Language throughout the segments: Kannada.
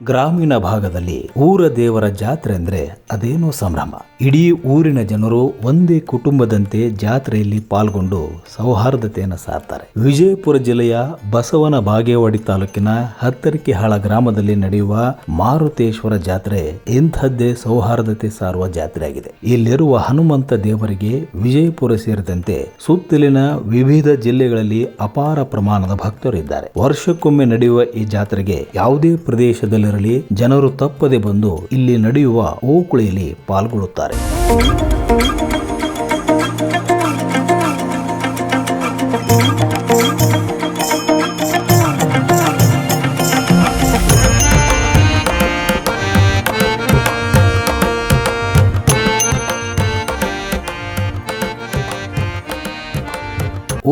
ಗ್ರಾಮೀಣ ಭಾಗದಲ್ಲಿ ಊರ ದೇವರ ಜಾತ್ರೆ ಅಂದ್ರೆ ಅದೇನೋ ಸಂಭ್ರಮ. ಇಡೀ ಊರಿನ ಜನರು ಒಂದೇ ಕುಟುಂಬದಂತೆ ಜಾತ್ರೆಯಲ್ಲಿ ಪಾಲ್ಗೊಂಡು ಸೌಹಾರ್ದತೆಯನ್ನು ಸಾರ್ತಾರೆ. ವಿಜಯಪುರ ಜಿಲ್ಲೆಯ ಬಸವನ ಬಾಗೇವಾಡಿ ತಾಲೂಕಿನ ಹತ್ತರಿಕೆಹಾಳ ಗ್ರಾಮದಲ್ಲಿ ನಡೆಯುವ ಮಾರುತೇಶ್ವರ ಜಾತ್ರೆ ಇಂಥದ್ದೇ ಸೌಹಾರ್ದತೆ ಸಾರುವ ಜಾತ್ರೆಯಾಗಿದೆ. ಇಲ್ಲಿರುವ ಹನುಮಂತ ದೇವರಿಗೆ ವಿಜಯಪುರ ಸೇರಿದಂತೆ ಸುತ್ತಲಿನ ವಿವಿಧ ಜಿಲ್ಲೆಗಳಲ್ಲಿ ಅಪಾರ ಪ್ರಮಾಣದ ಭಕ್ತರು ಇದ್ದಾರೆ. ವರ್ಷಕ್ಕೊಮ್ಮೆ ನಡೆಯುವ ಈ ಜಾತ್ರೆಗೆ ಯಾವುದೇ ಪ್ರದೇಶದಲ್ಲಿರಲಿ ಜನರು ತಪ್ಪದೆ ಬಂದು ಇಲ್ಲಿ ನಡೆಯುವ ಓಕುಳಿಯಲ್ಲಿ ಪಾಲ್ಗೊಳ್ಳುತ್ತಾರೆ.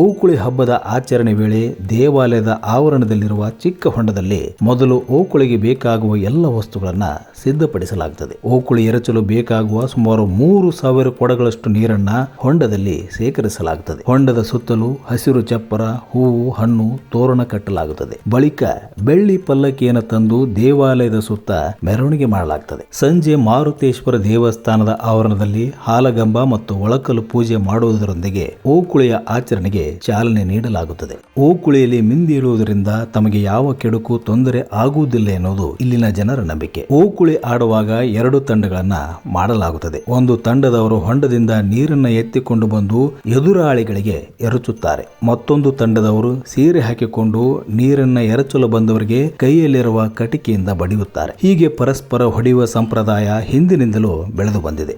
ಓಕುಳಿ ಹಬ್ಬದ ಆಚರಣೆ ವೇಳೆ ದೇವಾಲಯದ ಆವರಣದಲ್ಲಿರುವ ಚಿಕ್ಕ ಹೊಂಡದಲ್ಲಿ ಮೊದಲು ಓಕುಳಿಗೆ ಬೇಕಾಗುವ ಎಲ್ಲ ವಸ್ತುಗಳನ್ನ ಸಿದ್ಧಪಡಿಸಲಾಗುತ್ತದೆ. ಓಕುಳಿ ಎರಚಲು ಬೇಕಾಗುವ ಸುಮಾರು 3,000 ಕೊಡಗಳಷ್ಟು ನೀರನ್ನ ಹೊಂಡದಲ್ಲಿ ಸೇಕರಿಸಲಾಗುತ್ತದೆ. ಹೊಂಡದ ಸುತ್ತಲೂ ಹಸಿರು ಚಪ್ಪರ, ಹೂವು, ಹಣ್ಣು, ತೋರಣ ಕಟ್ಟಲಾಗುತ್ತದೆ. ಬಳಿಕ ಬೆಳ್ಳಿ ಪಲ್ಲಕ್ಕಿಯನ್ನು ತಂದು ದೇವಾಲಯದ ಸುತ್ತ ಮೆರವಣಿಗೆ ಮಾಡಲಾಗುತ್ತದೆ. ಸಂಜೆ ಮಾರುತೇಶ್ವರ ದೇವಸ್ಥಾನದ ಆವರಣದಲ್ಲಿ ಹಾಲಗಂಬ ಮತ್ತು ಒಳಕಲ್ಲು ಪೂಜೆ ಮಾಡುವುದರೊಂದಿಗೆ ಓಕುಳಿಯ ಆಚರಣೆಗೆ ಚಾಲನೆ ನೀಡಲಾಗುತ್ತದೆ. ಓಕುಳಿಯಲ್ಲಿ ಮಿಂದೇಳುವುದರಿಂದ ತಮಗೆ ಯಾವ ಕೆಡುಕು ತೊಂದರೆ ಆಗುವುದಿಲ್ಲ ಎನ್ನುವುದು ಇಲ್ಲಿನ ಜನರ ನಂಬಿಕೆ. ಓಕುಳಿ ಆಡುವಾಗ 2 ತಂಡಗಳನ್ನ ಮಾಡಲಾಗುತ್ತದೆ. ಒಂದು ತಂಡದವರು ಹೊಂಡದಿಂದ ನೀರನ್ನ ಎತ್ತಿಕೊಂಡು ಬಂದು ಎದುರಾಳಿಗಳಿಗೆ ಎರಚುತ್ತಾರೆ. ಮತ್ತೊಂದು ತಂಡದವರು ಸೀರೆ ಹಾಕಿಕೊಂಡು ನೀರನ್ನ ಎರಚಲು ಬಂದವರಿಗೆ ಕೈಯಲ್ಲಿರುವ ಕಟಿಕೆಯಿಂದ ಬಡಿಯುತ್ತಾರೆ. ಹೀಗೆ ಪರಸ್ಪರ ಹೊಡೆಯುವ ಸಂಪ್ರದಾಯ ಹಿಂದಿನಿಂದಲೂ ಬೆಳೆದು ಬಂದಿದೆ.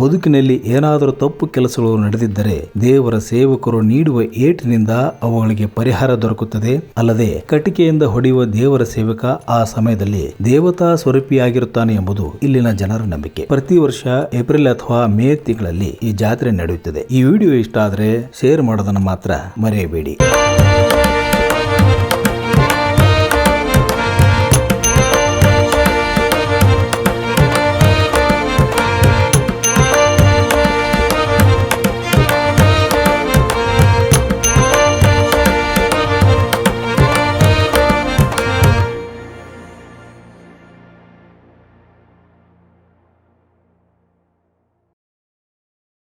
ಬದುಕಿನಲ್ಲಿ ಏನಾದರೂ ತಪ್ಪು ಕೆಲಸಗಳು ನಡೆದಿದ್ದರೆ ದೇವರ ಸೇವಕರು ನೀಡುವ ಏಟಿನಿಂದ ಅವುಗಳಿಗೆ ಪರಿಹಾರ ದೊರಕುತ್ತದೆ. ಅಲ್ಲದೆ ಕಟಿಕೆಯಿಂದ ಹೊಡೆಯುವ ದೇವರ ಸೇವಕ ಆ ಸಮಯದಲ್ಲಿ ದೇವತಾ ಸ್ವರೂಪಿಯಾಗಿರುತ್ತಾನೆ ಎಂಬುದು ಇಲ್ಲಿನ ಜನರ ನಂಬಿಕೆ. ಪ್ರತಿ ವರ್ಷ ಏಪ್ರಿಲ್ ಅಥವಾ ಮೇ ತಿಂಗಳಲ್ಲಿ ಈ ಜಾತ್ರೆ ನಡೆಯುತ್ತದೆ. ಈ ವಿಡಿಯೋ ಇಷ್ಟ ಆದರೆ ಶೇರ್ ಮಾಡೋದನ್ನು ಮಾತ್ರ ಮರೆಯಬೇಡಿ.